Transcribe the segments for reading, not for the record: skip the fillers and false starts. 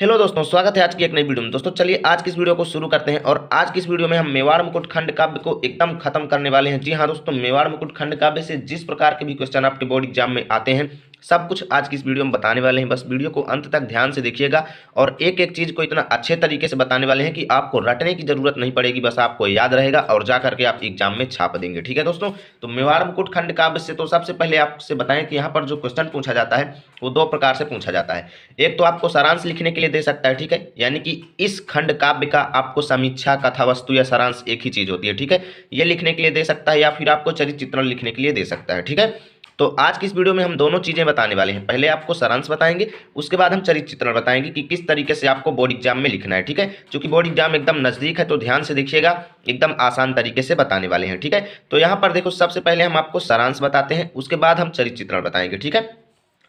Hello दोस्तों, स्वागत है आज की एक नई वीडियो में। दोस्तों चलिए आज की इस वीडियो को शुरू करते हैं और आज की इस वीडियो में हम मेवाड़ मुकुट खंड काव्य को एकदम खत्म करने वाले हैं। जी हाँ दोस्तों, मेवाड़ मुकुट खंड काव्य से जिस प्रकार के भी क्वेश्चन आपके बोर्ड एग्जाम में आते हैं सब कुछ आज की इस वीडियो में बताने वाले हैं। बस वीडियो को अंत तक ध्यान से देखिएगा और एक एक चीज़ को इतना अच्छे तरीके से बताने वाले हैं कि आपको रटने की जरूरत नहीं पड़ेगी, बस आपको याद रहेगा और जा करके आप एग्जाम में छाप देंगे। ठीक है दोस्तों, तो मेवाड़ मुकुट खंड काव्य से तो सबसे पहले आपसे बताएं कि यहाँ पर जो क्वेश्चन पूछा जाता है वो दो प्रकार से पूछा जाता है। एक तो आपको सारांश लिखने के लिए दे सकता है, ठीक है, यानी कि इस खंड काव्य का आपको समीक्षा, कथा वस्तु या सारांश एक ही चीज होती है, ठीक है, ये लिखने के लिए दे सकता है या फिर आपको चरित्र चित्रण लिखने के लिए दे सकता है। ठीक है, तो आज की इस वीडियो में हम दोनों चीजें बताने वाले हैं। पहले आपको सारांश बताएंगे, उसके बाद हम चरित्र चित्रण बताएंगे कि किस तरीके से आपको बोर्ड एग्जाम में लिखना है। ठीक है, क्योंकि बोर्ड एग्जाम एकदम नजदीक है तो ध्यान से देखिएगा, एकदम आसान तरीके से बताने वाले हैं। ठीक है, तो यहाँ पर देखो, सबसे पहले हम आपको सारांश बताते हैं, उसके बाद हम चरित्र चित्रण बताएंगे। ठीक है,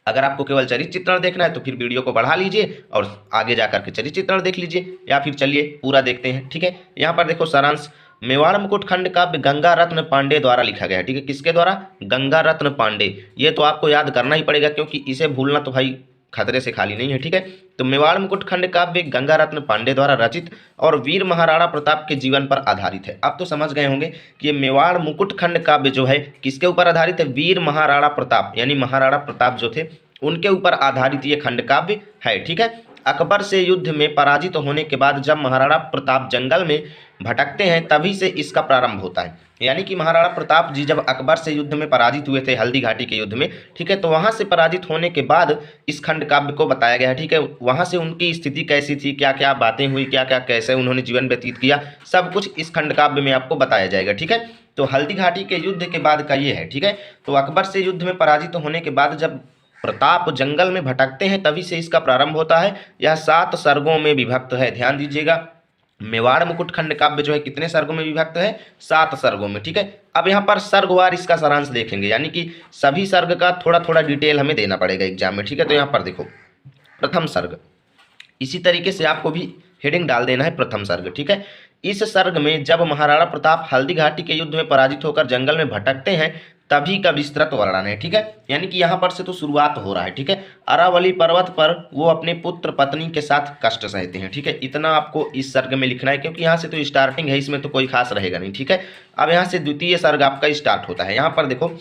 अगर आपको केवल चरित्र चित्रण देखना है तो फिर वीडियो को बढ़ा लीजिए और आगे जाकर के चरित्र चित्रण देख लीजिए, या फिर चलिए पूरा देखते हैं। ठीक है, यहाँ पर देखो सारांश, मेवाड़ मुकुट खंड काव्य गंगा रत्न पांडे द्वारा लिखा गया है। ठीक है, किसके द्वारा? गंगा रत्न पांडे। ये तो आपको याद करना ही पड़ेगा क्योंकि इसे भूलना तो भाई खतरे से खाली नहीं है। ठीक है, तो मेवाड़ मुकुट खंड काव्य गंगा रत्न पांडे द्वारा रचित और वीर महाराणा प्रताप के जीवन पर आधारित है। अब तो समझ गए होंगे कि ये मेवाड़ मुकुट खंड काव्य जो है किसके ऊपर आधारित है? वीर महाराणा प्रताप, यानी महाराणा प्रताप जो थे उनके ऊपर आधारित ये खंड काव्य है। ठीक है, अकबर से युद्ध में पराजित होने के बाद जब महाराणा प्रताप जंगल में भटकते हैं तभी से इसका प्रारंभ होता है। यानी कि महाराणा प्रताप जी जब अकबर से युद्ध में पराजित हुए थे, हल्दी घाटी के युद्ध में, ठीक है, तो वहां से पराजित होने के बाद इस खंड काव्य को बताया गया है। ठीक है, वहां से उनकी स्थिति कैसी थी, क्या क्या बातें हुई, क्या क्या कैसे उन्होंने जीवन व्यतीत किया, सब कुछ इस खंड काव्य में आपको बताया जाएगा। ठीक है, तो हल्दी घाटी के युद्ध के बाद का ये है। ठीक है, तो अकबर से युद्ध में पराजित होने के बाद जब प्रताप जंगल में भटकते हैं तभी से इसका प्रारंभ होता है। यह 7 सर्गों में विभक्त है। ध्यान दीजिएगा, मेवाड़ मुकुट खंड काव्य जो है कितने सर्गों में विभक्त है? 7 सर्गों में। ठीक है, अब यहाँ पर सर्गवार इसका सारांश देखेंगे, यानी कि सभी सर्ग का थोड़ा थोड़ा डिटेल हमें देना पड़ेगा एग्जाम में। ठीक है, तो यहाँ पर देखो प्रथम सर्ग, इसी तरीके से आपको भी हेडिंग डाल देना है, प्रथम सर्ग। ठीक है, इस सर्ग में जब महाराणा प्रताप हल्दी घाटी के युद्ध में पराजित होकर जंगल में भटकते हैं तभी का विस्तृत वर्णन है। ठीक है, यानी कि यहाँ पर से तो शुरुआत हो रहा है। ठीक है, अरावली पर्वत पर वो अपने पुत्र पत्नी के साथ कष्ट सहते हैं। ठीक है, इतना आपको इस सर्ग में लिखना है क्योंकि यहाँ से तो स्टार्टिंग है, इसमें तो कोई खास रहेगा नहीं। ठीक है, अब यहाँ से द्वितीय सर्ग आपका स्टार्ट होता है। यहाँ पर देखो,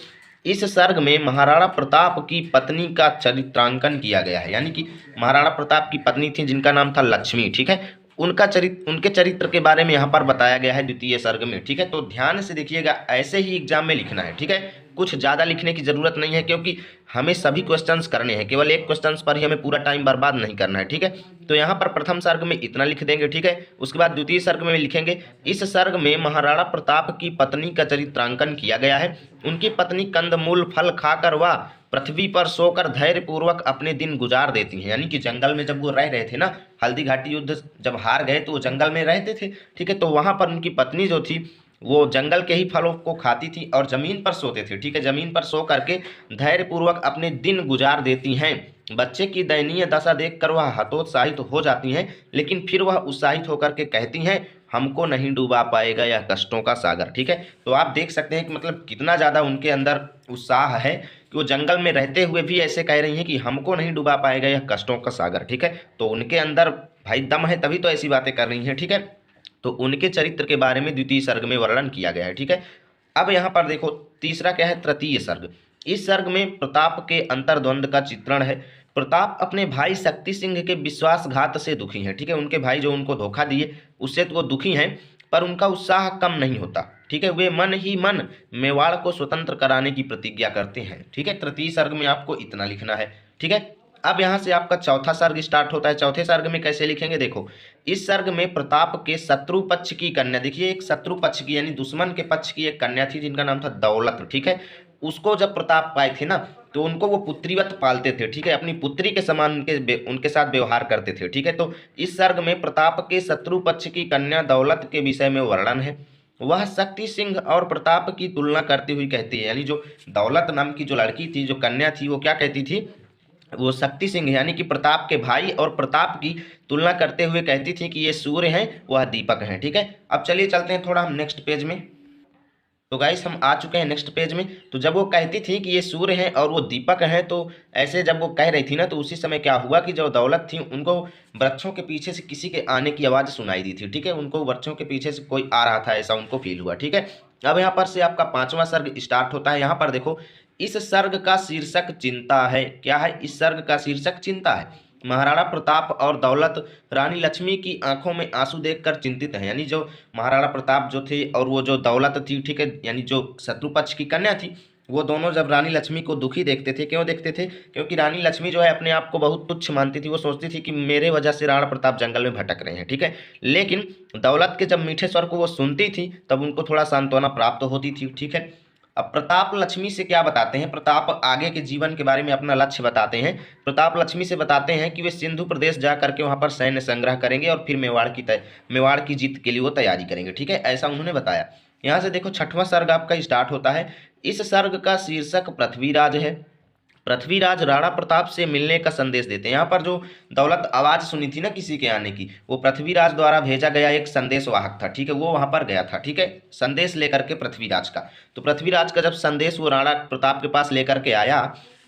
इस सर्ग में महाराणा प्रताप की पत्नी का चरित्रांकन किया गया है, यानी कि महाराणा प्रताप की पत्नी थी जिनका नाम था लक्ष्मी। ठीक है, उनके चरित्र के बारे में यहाँ पर बताया गया है द्वितीय सर्ग में। ठीक है, तो ध्यान से देखिएगा, ऐसे ही एग्जाम में लिखना है। ठीक है, कुछ ज़्यादा लिखने की जरूरत नहीं है क्योंकि हमें सभी क्वेश्चंस करने हैं, केवल एक क्वेश्चंस पर ही हमें पूरा टाइम बर्बाद नहीं करना है। ठीक है, तो यहाँ पर प्रथम सर्ग में इतना लिख देंगे। ठीक है, उसके बाद द्वितीय सर्ग में लिखेंगे, इस सर्ग में महाराणा प्रताप की पत्नी का चरित्रांकन किया गया है। उनकी पत्नी कंदमूल फल खाकर व पृथ्वी पर सोकर धैर्यपूर्वक अपने दिन गुजार देती हैं। यानी कि जंगल में जब वो रह रहे थे ना, हल्दी घाटी युद्ध जब हार गए तो वो जंगल में रहते थे। ठीक है, तो वहां पर उनकी पत्नी जो थी वो जंगल के ही फलों को खाती थी और जमीन पर सोते थे। ठीक है, जमीन पर सो करके धैर्यपूर्वक अपने दिन गुजार देती हैं। बच्चे की दयनीय दशा देखकर वह हतोत्साहित हो जाती हैं, लेकिन फिर वह उत्साहित होकर के कहती हैं, हमको नहीं डूबा पाएगा यह कष्टों का सागर। ठीक है, तो आप देख सकते हैं कि मतलब कितना ज़्यादा उनके अंदर उत्साह है कि वो जंगल में रहते हुए भी ऐसे कह रही हैं कि हमको नहीं डुबा पाएगा यह कष्टों का सागर। ठीक है, तो उनके अंदर भाई दम है तभी तो ऐसी बातें कर रही हैं। ठीक है, तो उनके चरित्र के बारे में द्वितीय सर्ग में वर्णन किया गया है। ठीक है, अब यहाँ पर देखो तीसरा क्या है? तृतीय सर्ग। इस सर्ग में प्रताप के अंतर्द्वंद का चित्रण है। प्रताप अपने भाई शक्ति सिंह के विश्वासघात से दुखी हैं। ठीक है, उनके भाई जो उनको धोखा दिए उससे तो वो दुखी हैं, पर उनका उत्साह कम नहीं होता। ठीक है, वे मन ही मन मेवाड़ को स्वतंत्र कराने की प्रतिज्ञा करते हैं। ठीक है, तृतीय सर्ग में आपको इतना लिखना है। ठीक है, अब यहाँ से आपका चौथा सर्ग स्टार्ट होता है। चौथे सर्ग में कैसे लिखेंगे? देखो, इस सर्ग में प्रताप के शत्रु पक्ष की कन्या, देखिए एक शत्रु पक्ष की यानी दुश्मन के पक्ष की एक कन्या थी जिनका नाम था दौलत। ठीक है, उसको जब प्रताप पाए थे ना तो उनको वो पुत्रीवत पालते थे। ठीक है, अपनी पुत्री के समान उनके साथ व्यवहार करते थे। ठीक है, तो इस सर्ग में प्रताप के शत्रु पक्ष की कन्या दौलत के विषय में वर्णन है। वह शक्ति सिंह और प्रताप की तुलना करती हुई कहती है, यानी जो दौलत नाम की जो लड़की थी, जो कन्या थी, वो क्या कहती थी? वो शक्ति सिंह यानी कि प्रताप के भाई और प्रताप की तुलना करते हुए कहती थी कि ये सूर्य हैं, वह दीपक हैं। ठीक है, अब चलिए चलते हैं थोड़ा हम नेक्स्ट पेज में। तो गाइस हम आ चुके हैं नेक्स्ट पेज में। तो जब वो कहती थी कि ये सूर्य हैं और वो दीपक हैं, तो ऐसे जब वो कह रही थी ना, तो उसी समय क्या हुआ कि जो दौलत थी उनको वृक्षों के पीछे से किसी के आने की आवाज़ सुनाई दी थी। ठीक है, उनको वृक्षों के पीछे से कोई आ रहा था, ऐसा उनको फील हुआ। ठीक है, अब यहाँ पर से आपका 5वां सर्ग स्टार्ट होता है। यहाँ पर देखो, इस सर्ग का शीर्षक चिंता है। क्या है? इस सर्ग का शीर्षक चिंता है। महाराणा प्रताप और दौलत रानी लक्ष्मी की आंखों में आंसू देखकर चिंतित हैं। यानी जो महाराणा प्रताप जो थे और वो जो दौलत थी, ठीक है, यानी जो शत्रु पक्ष की कन्या थी, वो दोनों जब रानी लक्ष्मी को दुखी देखते थे, क्यों देखते थे? क्योंकि रानी लक्ष्मी जो है अपने आप को बहुत तुच्छ मानती थी। वो सोचती थी कि मेरे वजह से राणा प्रताप जंगल में भटक रहे हैं। ठीक है, लेकिन दौलत के जब मीठे स्वर को वो सुनती थी तब उनको थोड़ा सांत्वना प्राप्त होती थी। ठीक है, अब प्रताप लक्ष्मी से क्या बताते हैं? प्रताप आगे के जीवन के बारे में अपना लक्ष्य बताते हैं। प्रताप लक्ष्मी से बताते हैं कि वे सिंधु प्रदेश जा करके वहां पर सैन्य संग्रह करेंगे और फिर मेवाड़ की जीत के लिए वो तैयारी करेंगे। ठीक है, ऐसा उन्होंने बताया। यहाँ से देखो 6वां सर्ग आपका स्टार्ट होता है। इस सर्ग का शीर्षक पृथ्वीराज है। पृथ्वीराज राणा प्रताप से मिलने का संदेश देते हैं। यहाँ पर जो दौलत आवाज सुनी थी ना किसी के आने की, वो पृथ्वीराज द्वारा भेजा गया एक संदेश वाहक था। ठीक है, वो वहां पर गया था। ठीक है, संदेश लेकर के पृथ्वीराज का। तो पृथ्वीराज का जब संदेश वो राणा प्रताप के पास लेकर के आया,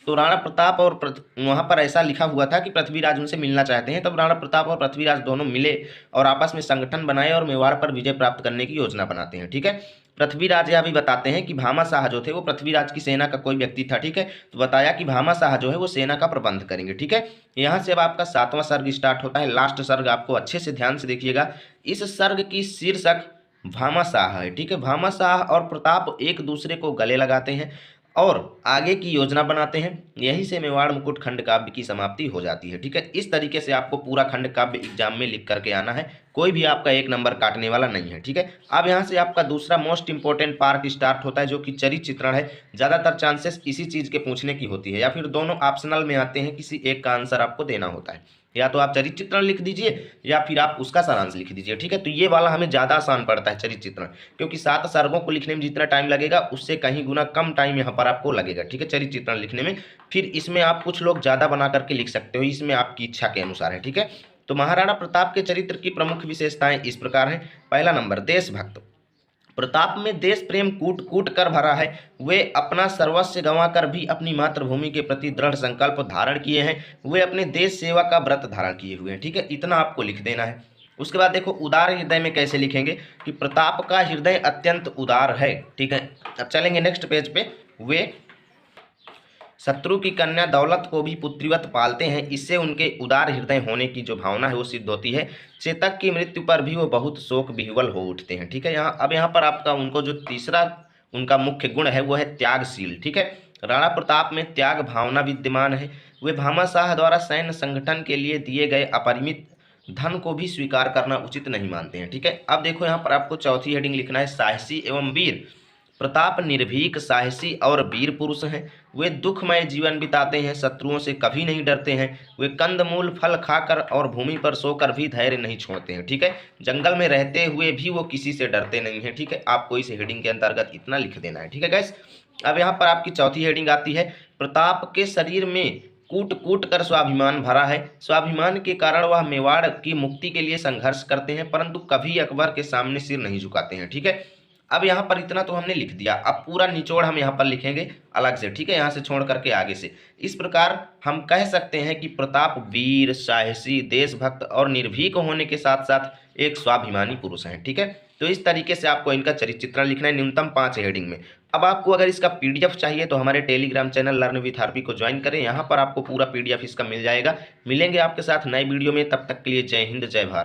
तो राणा प्रताप और वहां पर ऐसा लिखा हुआ था कि पृथ्वीराज उनसे मिलना चाहते हैं। तब राणा प्रताप और पृथ्वीराज दोनों मिले और आपस में संगठन बनाए और मेवाड़ पर विजय प्राप्त करने की योजना बनाते हैं। ठीक है, पृथ्वीराज यह भी बताते हैं कि भामा शाह जो थे वो पृथ्वीराज की सेना का कोई व्यक्ति था। ठीक है, तो बताया कि भामा शाह जो है वो सेना का प्रबंध करेंगे। ठीक है, यहाँ से अब आपका 7वां सर्ग स्टार्ट होता है। लास्ट सर्ग आपको अच्छे से ध्यान से देखिएगा। इस सर्ग की शीर्षक भामा शाह है। ठीक है, भामा शाह और प्रताप एक दूसरे को गले लगाते हैं और आगे की योजना बनाते हैं। यहीं से मेवाड़ मुकुट खंड काव्य की समाप्ति हो जाती है। ठीक है, इस तरीके से आपको पूरा खंड काव्य एग्जाम में लिख करके आना है। कोई भी आपका 1 नंबर काटने वाला नहीं है। ठीक है, अब यहाँ से आपका दूसरा मोस्ट इंपॉर्टेंट पार्ट स्टार्ट होता है, जो कि चरित्र चित्रण है। ज़्यादातर चांसेस इसी चीज़ के पूछने की होती है, या फिर दोनों ऑप्शनल में आते हैं, किसी एक का आंसर आपको देना होता है। या तो आप चरित्र चित्रण लिख दीजिए या फिर आप उसका सारांश लिख दीजिए। ठीक है, तो ये वाला हमें ज़्यादा आसान पड़ता है चरित्र चित्रण, क्योंकि 7 सर्गों को लिखने में जितना टाइम लगेगा उससे कहीं गुना कम टाइम यहाँ पर आपको लगेगा। ठीक है, चरित्र चित्रण लिखने में। फिर इसमें आप कुछ लोग ज़्यादा बना करके लिख सकते हो, इसमें आपकी इच्छा के अनुसार है। ठीक है, तो महाराणा प्रताप के चरित्र की प्रमुख विशेषताएं इस प्रकार हैं। पहला नंबर, देशभक्त। प्रताप में देश प्रेम कूट कूट कर भरा है। वे अपना सर्वस्व गंवाकर भी अपनी मातृभूमि के प्रति दृढ़ संकल्प धारण किए हैं। वे अपने देश सेवा का व्रत धारण किए हुए हैं। ठीक है, इतना आपको लिख देना है। उसके बाद देखो उदार हृदय में कैसे लिखेंगे कि प्रताप का हृदय अत्यंत उदार है। ठीक है, अब चलेंगे नेक्स्ट पेज पे। वे शत्रु की कन्या दौलत को भी पुत्रीवत पालते हैं। इससे उनके उदार हृदय होने की जो भावना है वो सिद्ध होती है। चेतक की मृत्यु पर भी वो बहुत शोक विह्वल हो उठते हैं। ठीक है, यहाँ पर आपका उनको जो तीसरा उनका मुख्य गुण है वो है त्यागशील। ठीक है, राणा प्रताप में त्याग भावना विद्यमान है। वे भामा शाह द्वारा सैन्य संगठन के लिए दिए गए अपरिमित धन को भी स्वीकार करना उचित नहीं मानते हैं। ठीक है, अब देखो यहाँ पर आपको चौथी हेडिंग लिखना है, साहसी एवं वीर। प्रताप निर्भीक, साहसी और वीर पुरुष हैं। वे दुखमय जीवन बिताते हैं, शत्रुओं से कभी नहीं डरते हैं। वे कंदमूल फल खाकर और भूमि पर सोकर भी धैर्य नहीं छोड़ते हैं। ठीक है, जंगल में रहते हुए भी वो किसी से डरते नहीं हैं। ठीक है, आपको इस हेडिंग के अंतर्गत इतना लिख देना है। ठीक है गाइस, अब यहाँ पर आपकी चौथी हेडिंग आती है, प्रताप के शरीर में कूट कूट कर स्वाभिमान भरा है। स्वाभिमान के कारण वह मेवाड़ की मुक्ति के लिए संघर्ष करते हैं, परंतु कभी अकबर के सामने सिर नहीं झुकाते हैं। ठीक है, अब यहाँ पर इतना तो हमने लिख दिया। अब पूरा निचोड़ हम यहाँ पर लिखेंगे अलग से। ठीक है, यहाँ से छोड़ करके आगे से इस प्रकार हम कह सकते हैं कि प्रताप वीर, साहसी, देशभक्त और निर्भीक होने के साथ साथ एक स्वाभिमानी पुरुष हैं। ठीक है, तो इस तरीके से आपको इनका चरित्र चित्रण लिखना है, न्यूनतम 5 हेडिंग में। अब आपको अगर इसका पीडीएफ चाहिए तो हमारे Telegram channel learn with RP को ज्वाइन करें। यहाँ पर आपको पूरा पीडीएफ इसका मिल जाएगा। मिलेंगे आपके साथ नए वीडियो में, तब तक के लिए जय हिंद, जय भारत।